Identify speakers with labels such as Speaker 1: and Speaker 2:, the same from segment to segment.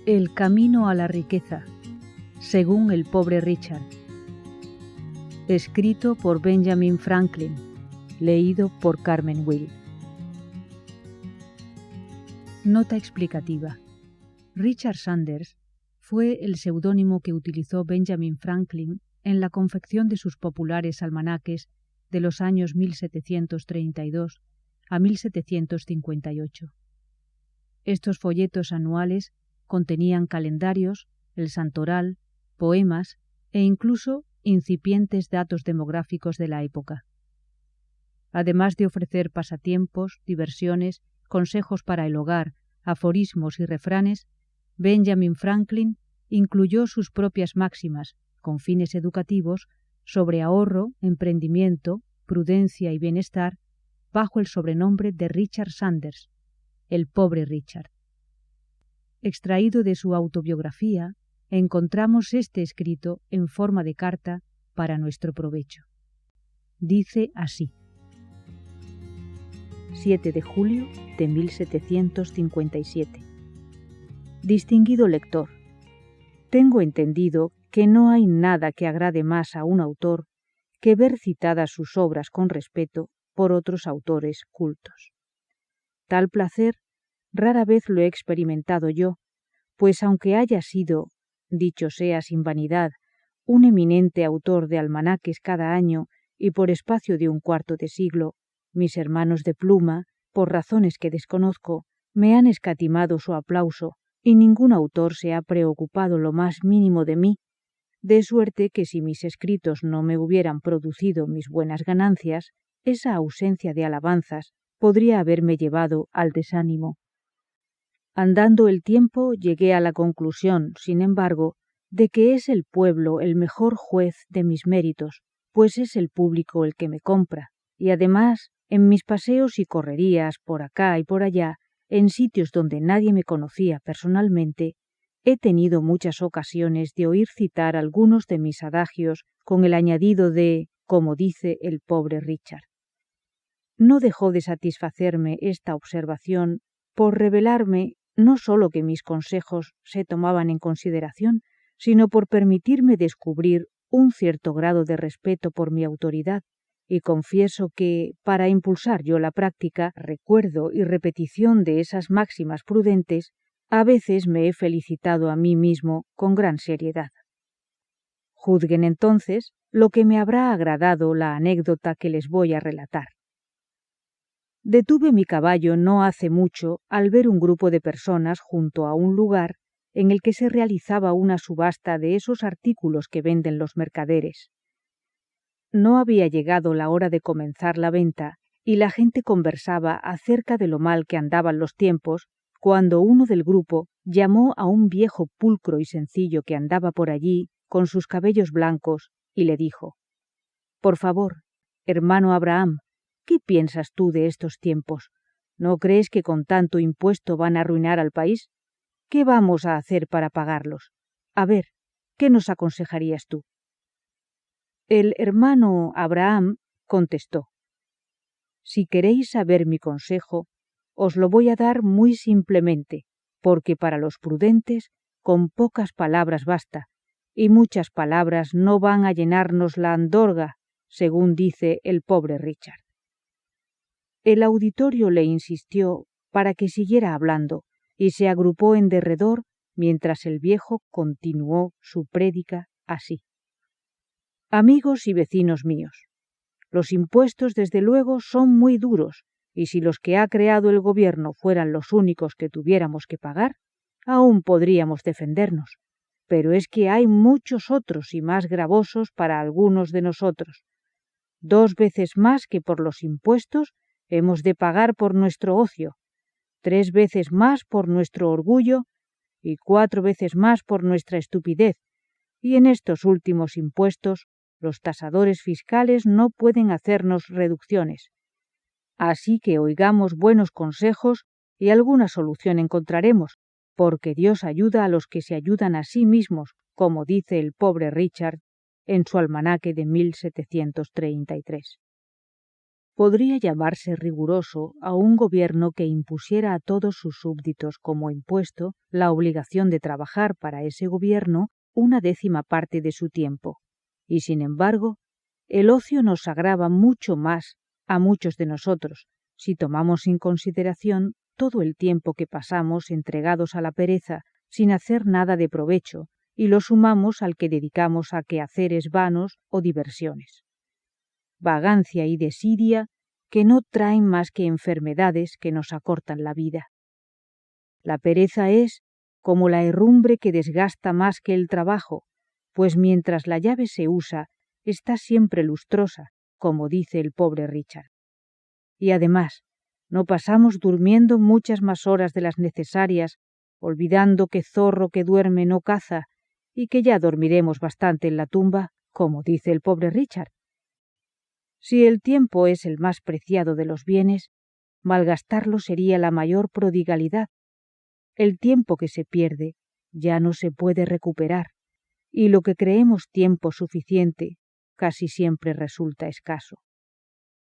Speaker 1: El camino a la riqueza, según el pobre Richard. Escrito por Benjamin Franklin, leído por Carmen Will. Nota explicativa. Richard Sanders fue el seudónimo que utilizó Benjamin Franklin en la confección de sus populares almanaques de los años 1732 a 1758. Estos folletos anuales contenían calendarios, el santoral, poemas e incluso incipientes datos demográficos de la época. Además de ofrecer pasatiempos, diversiones, consejos para el hogar, aforismos y refranes, Benjamin Franklin incluyó sus propias máximas, con fines educativos, sobre ahorro, emprendimiento, prudencia y bienestar, bajo el sobrenombre de Richard Sanders, el pobre Richard. Extraído de su autobiografía, encontramos este escrito en forma de carta para nuestro provecho. Dice así: 7 de julio de 1757. Distinguido lector, tengo entendido que no hay nada que agrade más a un autor que ver citadas sus obras con respeto por otros autores cultos. Tal placer rara vez lo he experimentado yo, pues aunque haya sido, dicho sea sin vanidad, un eminente autor de almanaques cada año y por espacio de un cuarto de siglo, mis hermanos de pluma, por razones que desconozco, me han escatimado su aplauso y ningún autor se ha preocupado lo más mínimo de mí, de suerte que si mis escritos no me hubieran producido mis buenas ganancias, esa ausencia de alabanzas podría haberme llevado al desánimo. Andando el tiempo llegué a la conclusión, sin embargo, de que es el pueblo el mejor juez de mis méritos, pues es el público el que me compra, y además, en mis paseos y correrías por acá y por allá, en sitios donde nadie me conocía personalmente, he tenido muchas ocasiones de oír citar algunos de mis adagios con el añadido de, como dice el pobre Richard. No dejó de satisfacerme esta observación por revelarme no sólo que mis consejos se tomaban en consideración, sino por permitirme descubrir un cierto grado de respeto por mi autoridad, y confieso que, para impulsar yo la práctica, recuerdo y repetición de esas máximas prudentes, a veces me he felicitado a mí mismo con gran seriedad. Juzguen entonces lo que me habrá agradado la anécdota que les voy a relatar. Detuve mi caballo no hace mucho al ver un grupo de personas junto a un lugar en el que se realizaba una subasta de esos artículos que venden los mercaderes. No había llegado la hora de comenzar la venta y la gente conversaba acerca de lo mal que andaban los tiempos, cuando uno del grupo llamó a un viejo pulcro y sencillo que andaba por allí con sus cabellos blancos y le dijo: «Por favor, hermano Abraham, ¿qué piensas tú de estos tiempos? ¿No crees que con tanto impuesto van a arruinar al país? ¿Qué vamos a hacer para pagarlos? A ver, ¿qué nos aconsejarías tú?» El hermano Abraham contestó: «Si queréis saber mi consejo, os lo voy a dar muy simplemente, porque para los prudentes con pocas palabras basta, y muchas palabras no van a llenarnos la andorga, según dice el pobre Richard». El auditorio le insistió para que siguiera hablando, y se agrupó en derredor mientras el viejo continuó su prédica así: «Amigos y vecinos míos, los impuestos desde luego son muy duros, y si los que ha creado el gobierno fueran los únicos que tuviéramos que pagar, aún podríamos defendernos, pero es que hay muchos otros y más gravosos para algunos de nosotros. 2 veces más que por los impuestos hemos de pagar por nuestro ocio, 3 veces más por nuestro orgullo y 4 veces más por nuestra estupidez, y en estos últimos impuestos los tasadores fiscales no pueden hacernos reducciones. Así que oigamos buenos consejos y alguna solución encontraremos, porque Dios ayuda a los que se ayudan a sí mismos, como dice el pobre Richard en su almanaque de 1733. Podría llamarse riguroso a un gobierno que impusiera a todos sus súbditos como impuesto la obligación de trabajar para ese gobierno 1/10 de su tiempo. Y sin embargo, el ocio nos agrava mucho más a muchos de nosotros, si tomamos en consideración todo el tiempo que pasamos entregados a la pereza sin hacer nada de provecho, y lo sumamos al que dedicamos a quehaceres vanos o diversiones. Vagancia y desidia que no traen más que enfermedades que nos acortan la vida. La pereza es como la herrumbre que desgasta más que el trabajo, pues mientras la llave se usa, está siempre lustrosa, como dice el pobre Richard. Y además, no pasamos durmiendo muchas más horas de las necesarias, olvidando que zorro que duerme no caza, y que ya dormiremos bastante en la tumba, como dice el pobre Richard. Si el tiempo es el más preciado de los bienes, malgastarlo sería la mayor prodigalidad. El tiempo que se pierde ya no se puede recuperar, y lo que creemos tiempo suficiente casi siempre resulta escaso.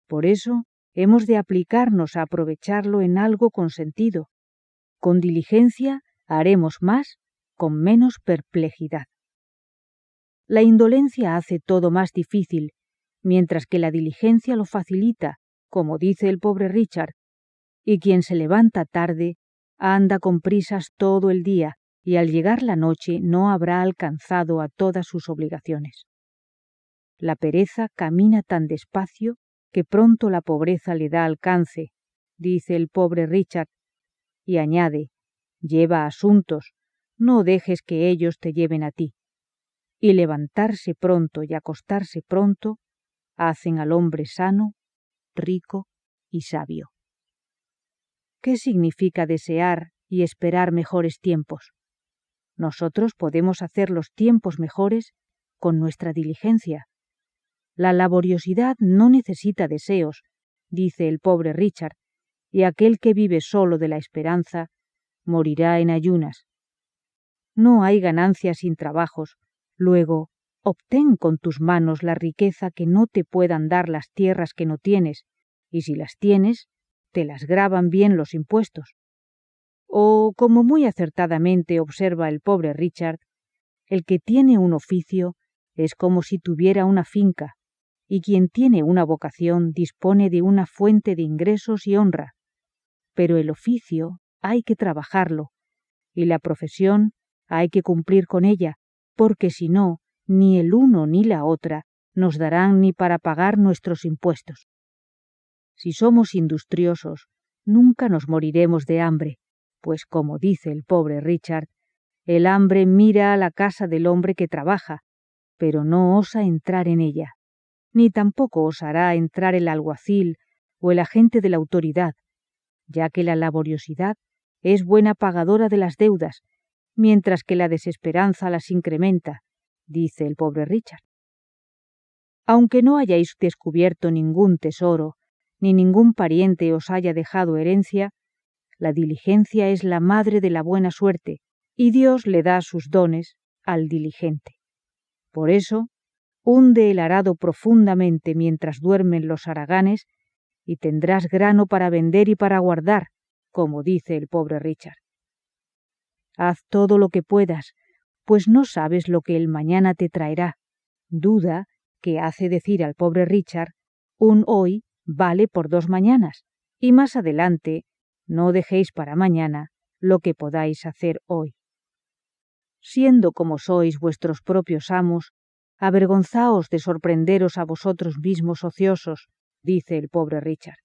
Speaker 1: Por eso hemos de aplicarnos a aprovecharlo en algo con sentido. Con diligencia haremos más, con menos perplejidad. La indolencia hace todo más difícil, mientras que la diligencia lo facilita, como dice el pobre Richard, y quien se levanta tarde anda con prisas todo el día, y al llegar la noche no habrá alcanzado a todas sus obligaciones. La pereza camina tan despacio que pronto la pobreza le da alcance, dice el pobre Richard, y añade, lleva asuntos, no dejes que ellos te lleven a ti. Y levantarse pronto y acostarse pronto hacen al hombre sano, rico y sabio. ¿Qué significa desear y esperar mejores tiempos? Nosotros podemos hacer los tiempos mejores con nuestra diligencia. La laboriosidad no necesita deseos, dice el pobre Richard, y aquel que vive solo de la esperanza morirá en ayunas. No hay ganancia sin trabajos, luego obtén con tus manos la riqueza que no te puedan dar las tierras que no tienes, y si las tienes, te las gravan bien los impuestos. O, como muy acertadamente observa el pobre Richard, el que tiene un oficio es como si tuviera una finca, y quien tiene una vocación dispone de una fuente de ingresos y honra. Pero el oficio hay que trabajarlo, y la profesión hay que cumplir con ella, porque si no, ni el uno ni la otra nos darán ni para pagar nuestros impuestos. Si somos industriosos, nunca nos moriremos de hambre, pues como dice el pobre Richard, el hambre mira a la casa del hombre que trabaja, pero no osa entrar en ella, ni tampoco osará entrar el alguacil o el agente de la autoridad, ya que la laboriosidad es buena pagadora de las deudas, mientras que la desesperanza las incrementa, dice el pobre Richard. Aunque no hayáis descubierto ningún tesoro, ni ningún pariente os haya dejado herencia, la diligencia es la madre de la buena suerte, y Dios le da sus dones al diligente. Por eso, hunde el arado profundamente mientras duermen los haraganes, y tendrás grano para vender y para guardar, como dice el pobre Richard. Haz todo lo que puedas, pues no sabes lo que el mañana te traerá. Duda que hace decir al pobre Richard, un hoy vale por 2 mañanas, y más adelante no dejéis para mañana lo que podáis hacer hoy. Siendo como sois vuestros propios amos, avergonzaos de sorprenderos a vosotros mismos ociosos, dice el pobre Richard.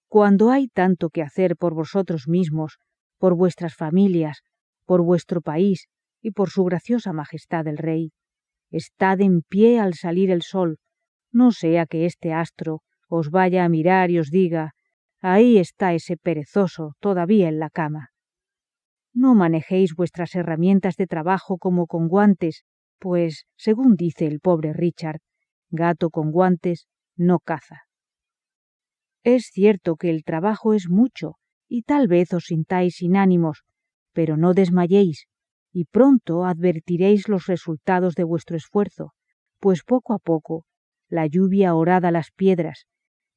Speaker 1: Cuando hay tanto que hacer por vosotros mismos, por vuestras familias, por vuestro país y por su graciosa majestad el rey, estad en pie al salir el sol, no sea que este astro os vaya a mirar y os diga, ahí está ese perezoso todavía en la cama. No manejéis vuestras herramientas de trabajo como con guantes, pues, según dice el pobre Richard, gato con guantes no caza. Es cierto que el trabajo es mucho, y tal vez os sintáis sin ánimos, pero no desmayéis, y pronto advertiréis los resultados de vuestro esfuerzo, pues poco a poco la lluvia horada las piedras,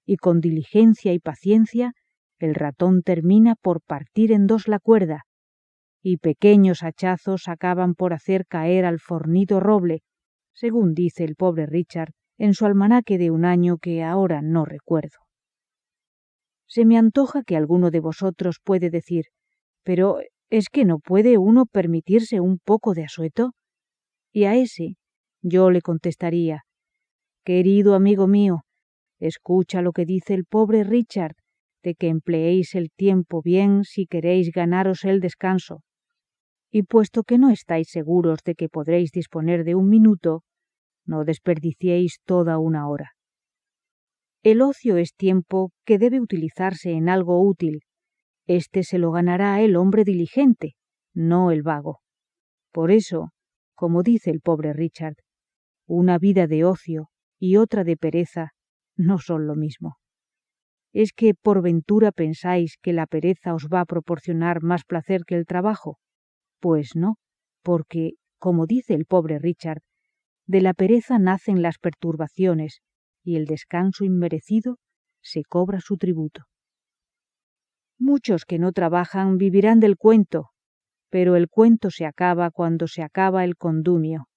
Speaker 1: y con diligencia y paciencia el ratón termina por partir en dos la cuerda, y pequeños hachazos acaban por hacer caer al fornido roble, según dice el pobre Richard en su almanaque de un año que ahora no recuerdo. Se me antoja que alguno de vosotros puede decir, pero ¿es que no puede uno permitirse un poco de asueto? Y a ese yo le contestaría, querido amigo mío, escucha lo que dice el pobre Richard, de que empleéis el tiempo bien si queréis ganaros el descanso. Y puesto que no estáis seguros de que podréis disponer de un minuto, no desperdiciéis toda una hora. El ocio es tiempo que debe utilizarse en algo útil. Este se lo ganará el hombre diligente, no el vago. Por eso, como dice el pobre Richard, una vida de ocio y otra de pereza no son lo mismo. ¿Es que por ventura pensáis que la pereza os va a proporcionar más placer que el trabajo? Pues no, porque, como dice el pobre Richard, de la pereza nacen las perturbaciones y el descanso inmerecido se cobra su tributo. Muchos que no trabajan vivirán del cuento, pero el cuento se acaba cuando se acaba el condumio,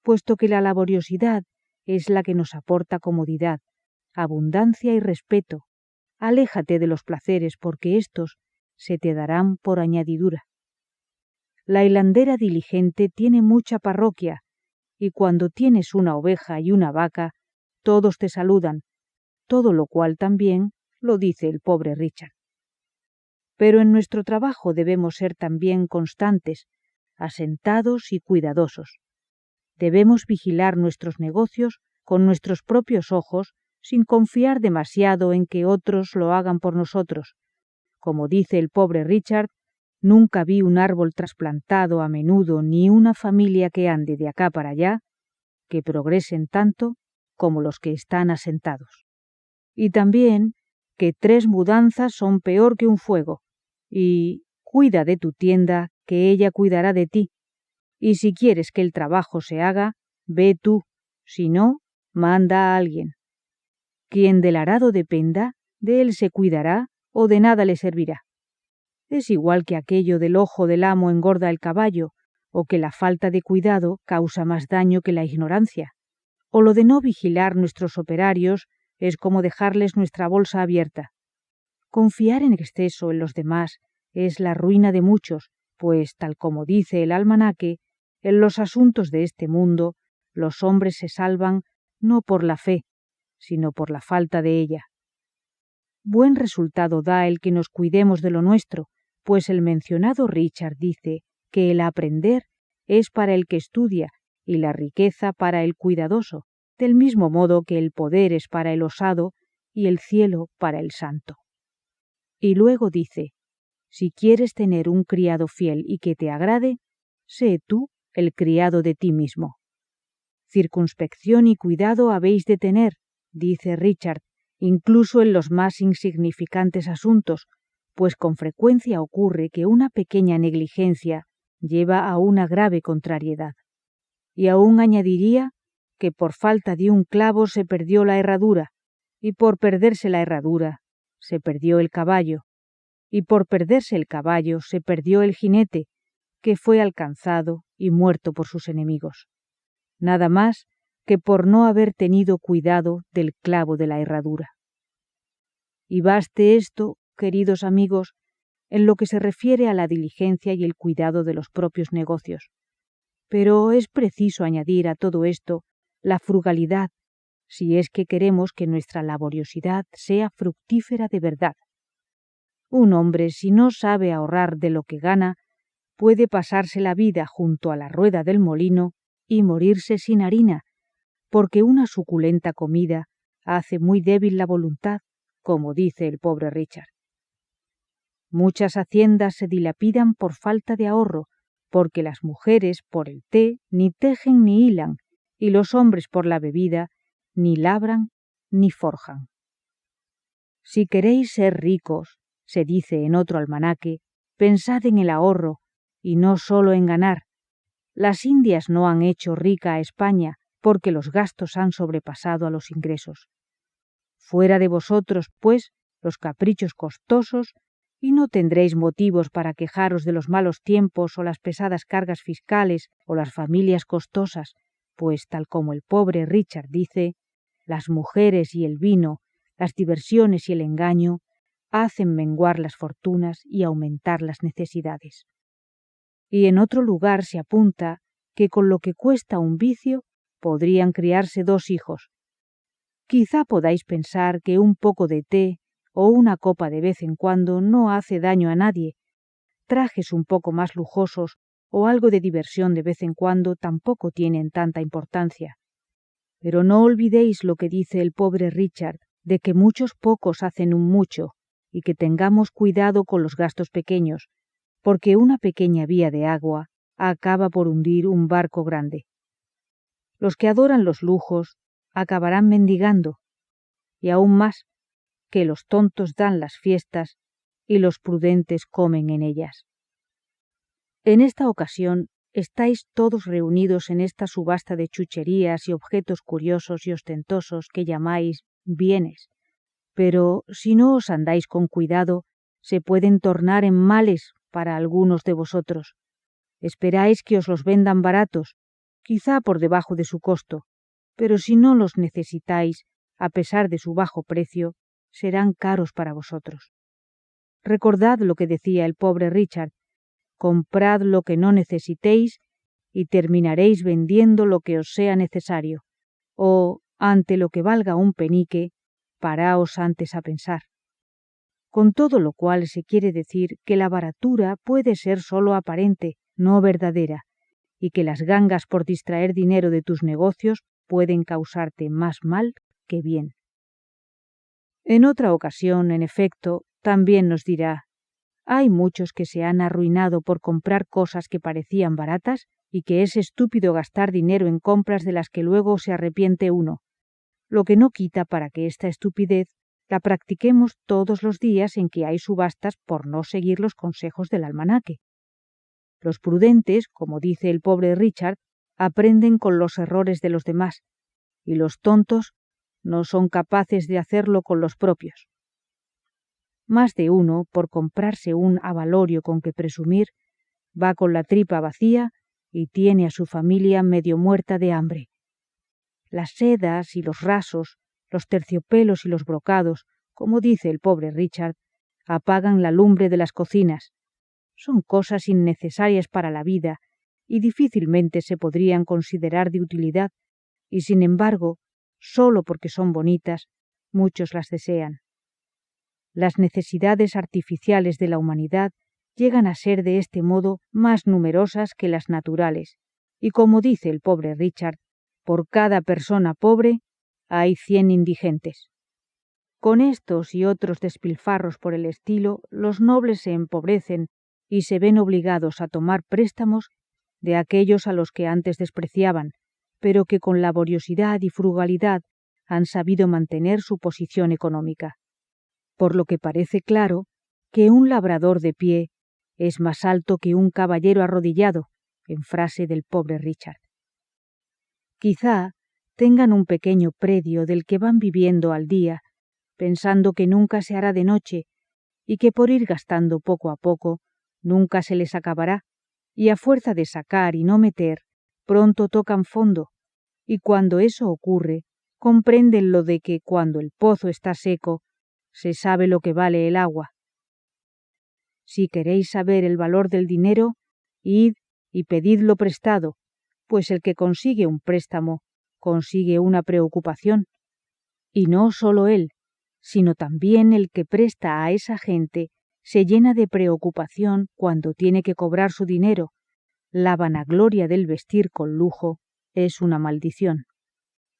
Speaker 1: puesto que la laboriosidad es la que nos aporta comodidad, abundancia y respeto. Aléjate de los placeres porque éstos se te darán por añadidura. La hilandera diligente tiene mucha parroquia, y cuando tienes una oveja y una vaca, todos te saludan, todo lo cual también lo dice el pobre Richard. Pero en nuestro trabajo debemos ser también constantes, asentados y cuidadosos. Debemos vigilar nuestros negocios con nuestros propios ojos sin confiar demasiado en que otros lo hagan por nosotros. Como dice el pobre Richard, nunca vi un árbol trasplantado a menudo ni una familia que ande de acá para allá que progresen tanto como los que están asentados. Y también que 3 mudanzas son peor que un fuego, y cuida de tu tienda que ella cuidará de ti, y si quieres que el trabajo se haga, ve tú, si no, manda a alguien. Quien del arado dependa, de él se cuidará o de nada le servirá. Es igual que aquello del ojo del amo engorda el caballo, o que la falta de cuidado causa más daño que la ignorancia, o lo de no vigilar nuestros operarios es como dejarles nuestra bolsa abierta. Confiar en exceso en los demás es la ruina de muchos, pues, tal como dice el almanaque, en los asuntos de este mundo los hombres se salvan no por la fe, sino por la falta de ella. Buen resultado da el que nos cuidemos de lo nuestro, pues el mencionado Richard dice que el aprender es para el que estudia y la riqueza para el cuidadoso, del mismo modo que el poder es para el osado y el cielo para el santo. Y luego dice, si quieres tener un criado fiel y que te agrade, sé tú el criado de ti mismo. Circunspección y cuidado habéis de tener, dice Richard, incluso en los más insignificantes asuntos, pues con frecuencia ocurre que una pequeña negligencia lleva a una grave contrariedad. Y aún añadiría que por falta de un clavo se perdió la herradura, y por perderse la herradura se perdió el caballo, y por perderse el caballo se perdió el jinete, que fue alcanzado y muerto por sus enemigos. Nada más que por no haber tenido cuidado del clavo de la herradura. Y baste esto, queridos amigos, en lo que se refiere a la diligencia y el cuidado de los propios negocios. Pero es preciso añadir a todo esto la frugalidad, si es que queremos que nuestra laboriosidad sea fructífera de verdad. Un hombre, si no sabe ahorrar de lo que gana, puede pasarse la vida junto a la rueda del molino y morirse sin harina, porque una suculenta comida hace muy débil la voluntad, como dice el pobre Richard. Muchas haciendas se dilapidan por falta de ahorro, porque las mujeres por el té ni tejen ni hilan, y los hombres por la bebida ni labran ni forjan. Si queréis ser ricos, se dice en otro almanaque, pensad en el ahorro, y no solo en ganar. Las Indias no han hecho rica a España, porque los gastos han sobrepasado a los ingresos. Fuera de vosotros, pues, los caprichos costosos, y no tendréis motivos para quejaros de los malos tiempos o las pesadas cargas fiscales o las familias costosas, pues tal como el pobre Richard dice, las mujeres y el vino, las diversiones y el engaño hacen menguar las fortunas y aumentar las necesidades. Y en otro lugar se apunta que con lo que cuesta un vicio podrían criarse 2 hijos. Quizá podáis pensar que un poco de té o una copa de vez en cuando no hace daño a nadie. Trajes un poco más lujosos o algo de diversión de vez en cuando tampoco tienen tanta importancia. Pero no olvidéis lo que dice el pobre Richard, de que muchos pocos hacen un mucho, y que tengamos cuidado con los gastos pequeños, porque una pequeña vía de agua acaba por hundir un barco grande. Los que adoran los lujos acabarán mendigando, y aún más, que los tontos dan las fiestas y los prudentes comen en ellas. En esta ocasión estáis todos reunidos en esta subasta de chucherías y objetos curiosos y ostentosos que llamáis bienes, pero si no os andáis con cuidado, se pueden tornar en males para algunos de vosotros. Esperáis que os los vendan baratos, quizá por debajo de su costo, pero si no los necesitáis, a pesar de su bajo precio, serán caros para vosotros. Recordad lo que decía el pobre Richard: comprad lo que no necesitéis y terminaréis vendiendo lo que os sea necesario, o, ante lo que valga un penique, paraos antes a pensar. Con todo lo cual se quiere decir que la baratura puede ser sólo aparente, no verdadera, y que las gangas por distraer dinero de tus negocios pueden causarte más mal que bien. En otra ocasión, en efecto, también nos dirá: hay muchos que se han arruinado por comprar cosas que parecían baratas y que es estúpido gastar dinero en compras de las que luego se arrepiente uno, lo que no quita para que esta estupidez la practiquemos todos los días en que hay subastas por no seguir los consejos del almanaque. Los prudentes, como dice el pobre Richard, aprenden con los errores de los demás, y los tontos no son capaces de hacerlo con los propios. Más de uno, por comprarse un avalorio con que presumir, va con la tripa vacía y tiene a su familia medio muerta de hambre. Las sedas y los rasos, los terciopelos y los brocados, como dice el pobre Richard, apagan la lumbre de las cocinas. Son cosas innecesarias para la vida y difícilmente se podrían considerar de utilidad, y sin embargo, sólo porque son bonitas, muchos las desean. Las necesidades artificiales de la humanidad llegan a ser de este modo más numerosas que las naturales, y como dice el pobre Richard, por cada persona pobre hay 100 indigentes. Con estos y otros despilfarros por el estilo, los nobles se empobrecen y se ven obligados a tomar préstamos de aquellos a los que antes despreciaban, pero que con laboriosidad y frugalidad han sabido mantener su posición económica. Por lo que parece claro que un labrador de pie es más alto que un caballero arrodillado, en frase del pobre Richard. Quizá tengan un pequeño predio del que van viviendo al día, pensando que nunca se hará de noche y que por ir gastando poco a poco nunca se les acabará, y a fuerza de sacar y no meter, pronto tocan fondo, y cuando eso ocurre, comprenden lo de que cuando el pozo está seco, se sabe lo que vale el agua. Si queréis saber el valor del dinero, id y pedidlo prestado, pues el que consigue un préstamo consigue una preocupación, y no sólo él, sino también el que presta a esa gente se llena de preocupación cuando tiene que cobrar su dinero. La vanagloria del vestir con lujo es una maldición.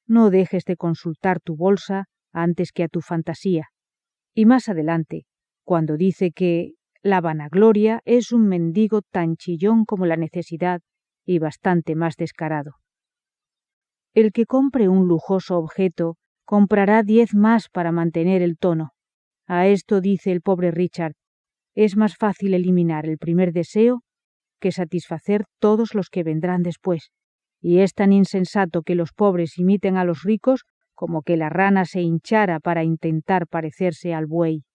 Speaker 1: No dejes de consultar tu bolsa antes que a tu fantasía. Y más adelante, cuando dice que la vanagloria es un mendigo tan chillón como la necesidad y bastante más descarado. El que compre un lujoso objeto comprará 10 más para mantener el tono. A esto dice el pobre Richard: es más fácil eliminar el primer deseo que satisfacer todos los que vendrán después, y es tan insensato que los pobres imiten a los ricos como que la rana se hinchara para intentar parecerse al buey.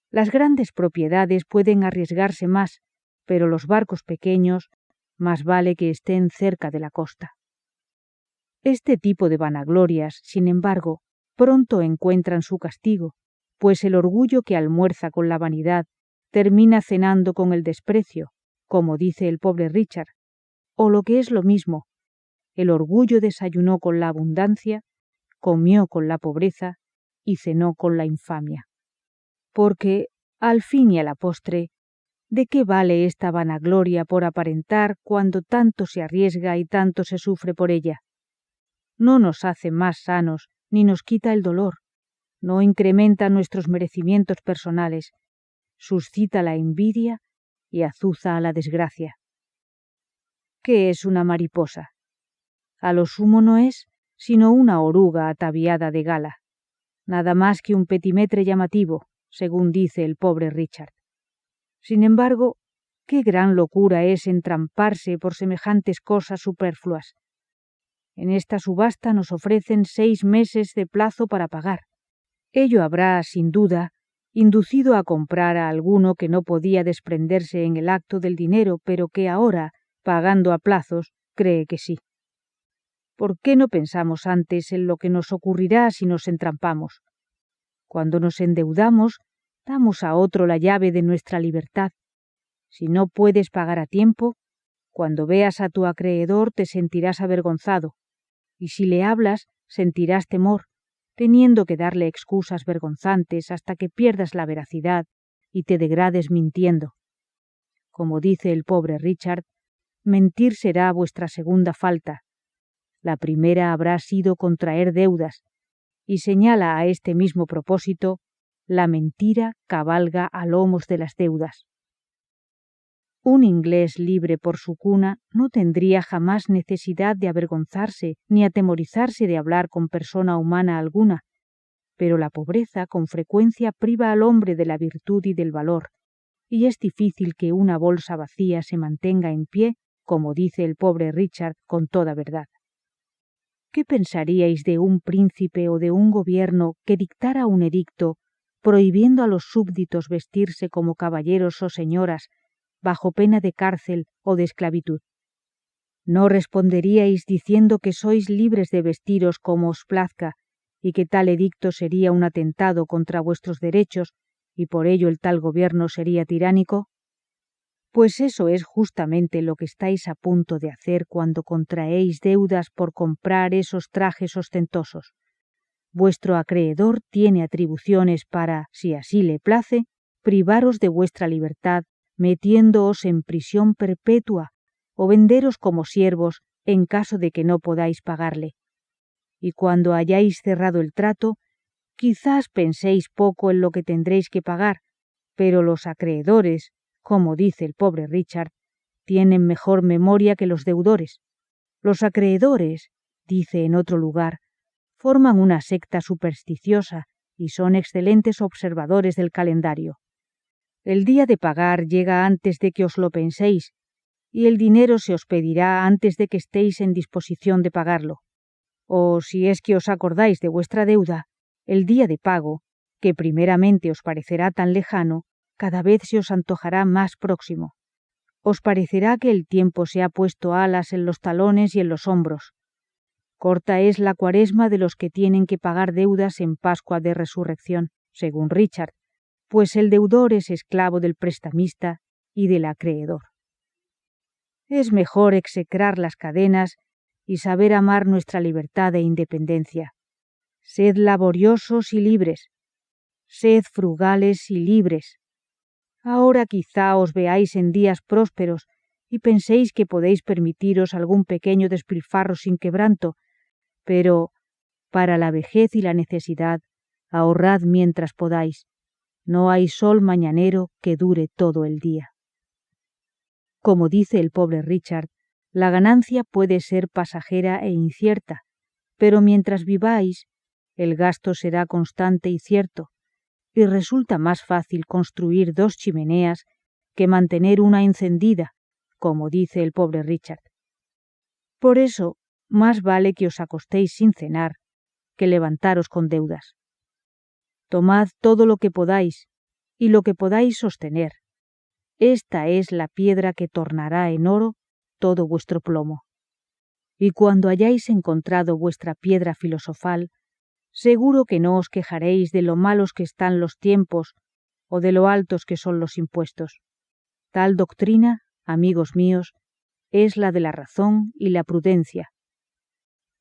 Speaker 1: Las grandes propiedades pueden arriesgarse más, pero los barcos pequeños más vale que estén cerca de la costa. Este tipo de vanaglorias, sin embargo, pronto encuentran su castigo, pues el orgullo que almuerza con la vanidad termina cenando con el desprecio, como dice el pobre Richard, o lo que es lo mismo, el orgullo desayunó con la abundancia, comió con la pobreza y cenó con la infamia. Porque, al fin y a la postre, ¿de qué vale esta vanagloria por aparentar cuando tanto se arriesga y tanto se sufre por ella? No nos hace más sanos ni nos quita el dolor, no incrementa nuestros merecimientos personales, suscita la envidia y azuza a la desgracia. ¿Qué es una mariposa? A lo sumo no es sino una oruga ataviada de gala, nada más que un petimetre llamativo, según dice el pobre Richard. Sin embargo, qué gran locura es entramparse por semejantes cosas superfluas. En esta subasta nos ofrecen 6 meses de plazo para pagar. Ello habrá, sin duda, inducido a comprar a alguno que no podía desprenderse en el acto del dinero, pero que ahora, pagando a plazos, cree que sí. ¿Por qué no pensamos antes en lo que nos ocurrirá si nos entrampamos? Cuando nos endeudamos, damos a otro la llave de nuestra libertad. Si no puedes pagar a tiempo, cuando veas a tu acreedor te sentirás avergonzado, y si le hablas sentirás temor, teniendo que darle excusas vergonzantes hasta que pierdas la veracidad y te degrades mintiendo. Como dice el pobre Richard, mentir será vuestra segunda falta. La primera habrá sido contraer deudas, y señala a este mismo propósito, la mentira cabalga a lomos de las deudas. Un inglés libre por su cuna no tendría jamás necesidad de avergonzarse ni atemorizarse de hablar con persona humana alguna, pero la pobreza con frecuencia priva al hombre de la virtud y del valor, y es difícil que una bolsa vacía se mantenga en pie, como dice el pobre Richard con toda verdad. ¿Qué pensaríais de un príncipe o de un gobierno que dictara un edicto prohibiendo a los súbditos vestirse como caballeros o señoras bajo pena de cárcel o de esclavitud? ¿No responderíais diciendo que sois libres de vestiros como os plazca y que tal edicto sería un atentado contra vuestros derechos y por ello el tal gobierno sería tiránico? Pues eso es justamente lo que estáis a punto de hacer cuando contraéis deudas por comprar esos trajes ostentosos. Vuestro acreedor tiene atribuciones para, si así le place, privaros de vuestra libertad, metiéndoos en prisión perpetua o venderos como siervos en caso de que no podáis pagarle. Y cuando hayáis cerrado el trato, quizás penséis poco en lo que tendréis que pagar, pero los acreedores, como dice el pobre Richard, tienen mejor memoria que los deudores. Los acreedores, dice en otro lugar, forman una secta supersticiosa y son excelentes observadores del calendario. El día de pagar llega antes de que os lo penséis, y el dinero se os pedirá antes de que estéis en disposición de pagarlo. O si es que os acordáis de vuestra deuda, el día de pago, que primeramente os parecerá tan lejano, cada vez se os antojará más próximo. Os parecerá que el tiempo se ha puesto alas en los talones y en los hombros. Corta es la cuaresma de los que tienen que pagar deudas en Pascua de Resurrección, según Richard, pues el deudor es esclavo del prestamista y del acreedor. Es mejor execrar las cadenas y saber amar nuestra libertad e independencia. Sed laboriosos y libres. Sed frugales y libres. Ahora quizá os veáis en días prósperos y penséis que podéis permitiros algún pequeño despilfarro sin quebranto, pero para la vejez y la necesidad ahorrad mientras podáis. No hay sol mañanero que dure todo el día. Como dice el pobre Richard, la ganancia puede ser pasajera e incierta, pero mientras viváis, el gasto será constante y cierto, y resulta más fácil construir 2 chimeneas que mantener una encendida, como dice el pobre Richard. Por eso, más vale que os acostéis sin cenar, que levantaros con deudas. Tomad todo lo que podáis y lo que podáis sostener. Esta es la piedra que tornará en oro todo vuestro plomo. Y cuando hayáis encontrado vuestra piedra filosofal, seguro que no os quejaréis de lo malos que están los tiempos o de lo altos que son los impuestos. Tal doctrina, amigos míos, es la de la razón y la prudencia.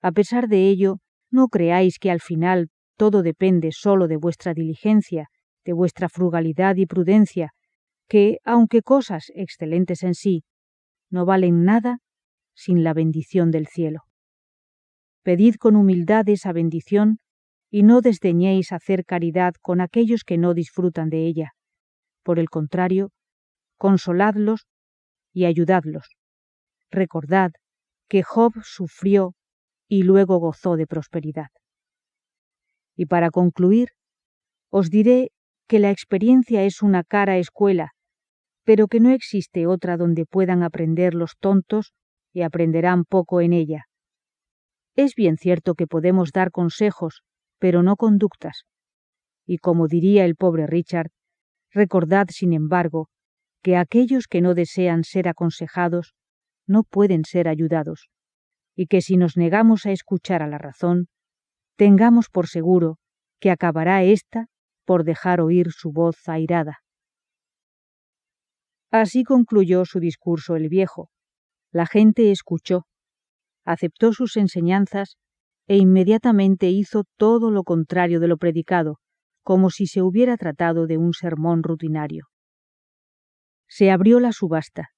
Speaker 1: A pesar de ello, no creáis que al final todo depende solo de vuestra diligencia, de vuestra frugalidad y prudencia, que, aunque cosas excelentes en sí, no valen nada sin la bendición del cielo. Pedid con humildad esa bendición y no desdeñéis hacer caridad con aquellos que no disfrutan de ella. Por el contrario, consoladlos y ayudadlos. Recordad que Job sufrió y luego gozó de prosperidad. Y para concluir, os diré que la experiencia es una cara escuela, pero que no existe otra donde puedan aprender los tontos y aprenderán poco en ella. Es bien cierto que podemos dar consejos, pero no conductas. Y como diría el pobre Richard, recordad, sin embargo, que aquellos que no desean ser aconsejados no pueden ser ayudados, y que si nos negamos a escuchar a la razón, tengamos por seguro que acabará ésta por dejar oír su voz airada. Así concluyó su discurso el viejo. La gente escuchó, aceptó sus enseñanzas e inmediatamente hizo todo lo contrario de lo predicado, como si se hubiera tratado de un sermón rutinario. Se abrió la subasta,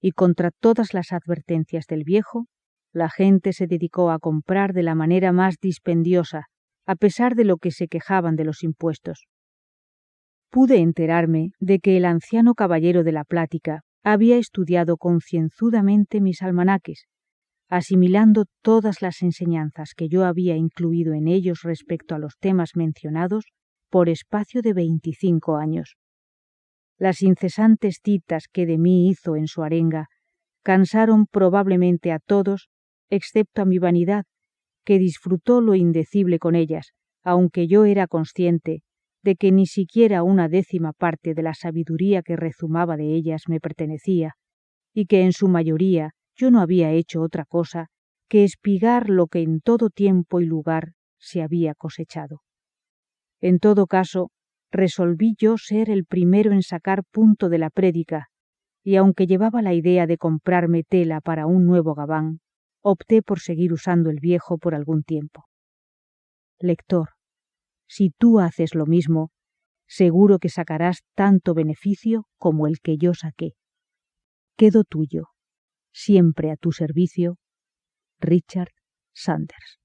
Speaker 1: y contra todas las advertencias del viejo, la gente se dedicó a comprar de la manera más dispendiosa, a pesar de lo que se quejaban de los impuestos. Pude enterarme de que el anciano caballero de la plática había estudiado concienzudamente mis almanaques, asimilando todas las enseñanzas que yo había incluido en ellos respecto a los temas mencionados por espacio de 25 años. Las incesantes citas que de mí hizo en su arenga cansaron probablemente a todos, excepto a mi vanidad, que disfrutó lo indecible con ellas, aunque yo era consciente de que ni siquiera una 10ª parte de la sabiduría que rezumaba de ellas me pertenecía, y que en su mayoría yo no había hecho otra cosa que espigar lo que en todo tiempo y lugar se había cosechado. En todo caso, resolví yo ser el primero en sacar punto de la prédica, y aunque llevaba la idea de comprarme tela para un nuevo gabán, opté por seguir usando el viejo por algún tiempo. Lector, si tú haces lo mismo, seguro que sacarás tanto beneficio como el que yo saqué. Quedo tuyo, siempre a tu servicio, Richard Sanders.